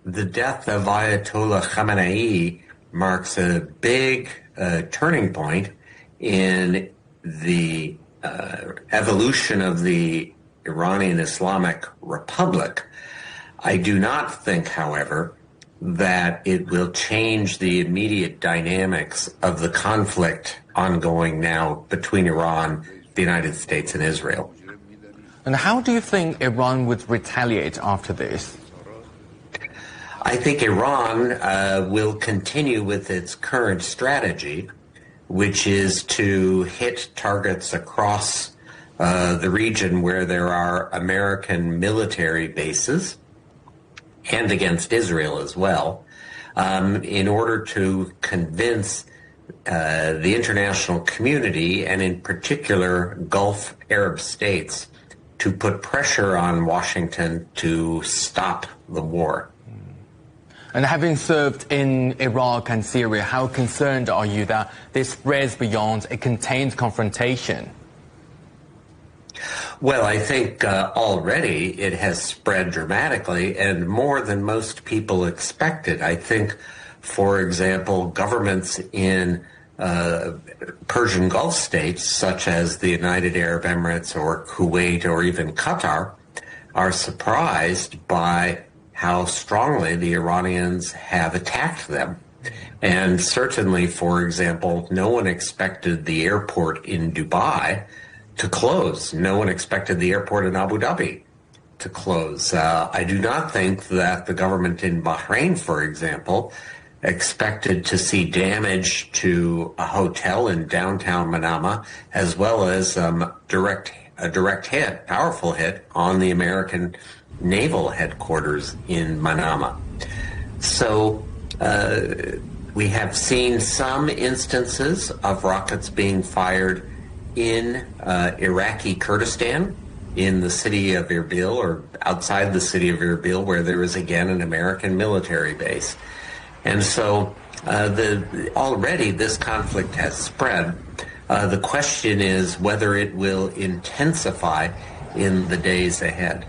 the death of Ayatollah Khamenei marks a big turning point in the evolution of the Iranian Islamic Republic. I do not think, however, that it will change the immediate dynamics of the conflict ongoing now between Iran, the United States, and Israel. And how do you think Iran would retaliate after this? I think Iran will continue with its current strategy, which is to hit targets across the region where there are American military bases, and against Israel as well, in order to convince the international community, and in particular Gulf Arab states, to put pressure on Washington to stop the war. And having served in Iraq and Syria, how concerned are you that this spreads beyond a contained confrontation? Well, I think already it has spread dramatically and more than most people expected. I think, for example, governments in Persian Gulf states, such as the United Arab Emirates or Kuwait or even Qatar, are surprised by how strongly the Iranians have attacked them. And certainly, for example, no one expected the airport in Dubai to close. No one expected the airport in Abu Dhabi to close. I do not think that the government in Bahrain, for example, expected to see damage to a hotel in downtown Manama, as well as a direct hit, powerful hit, on the American naval headquarters in Manama. So we have seen some instances of rockets being fired in Iraqi Kurdistan, in the city of Erbil, or outside the city of Erbil, where there is again an American military base. And so already this conflict has spread. The question is whether it will intensify in the days ahead.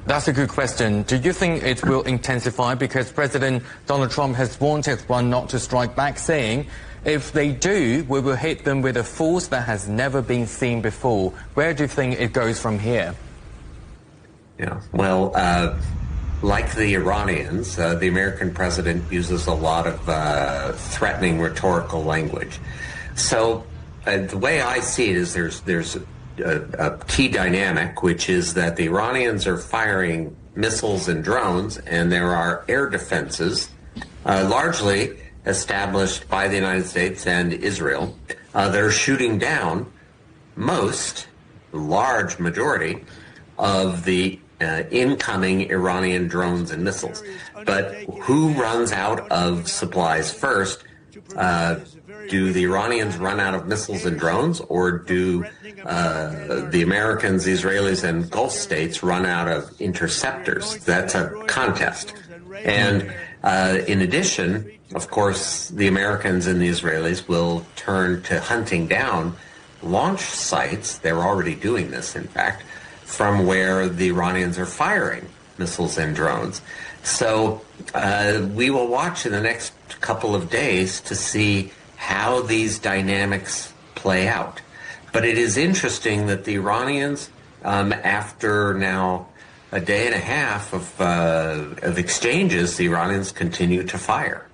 That's a good question. Do you think it will intensify? Because President Donald Trump has warned Iran not to strike back, saying, if they do, we will hit them with a force that has never been seen before. Where do you think it goes from here? Yeah, well, like the Iranians, the American president uses a lot of threatening rhetorical language. So the way I see it is there's a key dynamic, which is that the Iranians are firing missiles and drones, and there are air defenses, largely established by the United States and Israel, that are shooting down large majority of the incoming Iranian drones and missiles. But who runs out of supplies first? Do the Iranians run out of missiles and drones, or do the Americans, Israelis, and Gulf states run out of interceptors? That's a contest. And in addition, of course, the Americans and the Israelis will turn to hunting down launch sites. They're already doing this, in fact, from where the Iranians are firing missiles and drones. So we will watch in the next couple of days to see how these dynamics play out. But it is interesting that the Iranians, after now a day and a half of exchanges, the Iranians continue to fire.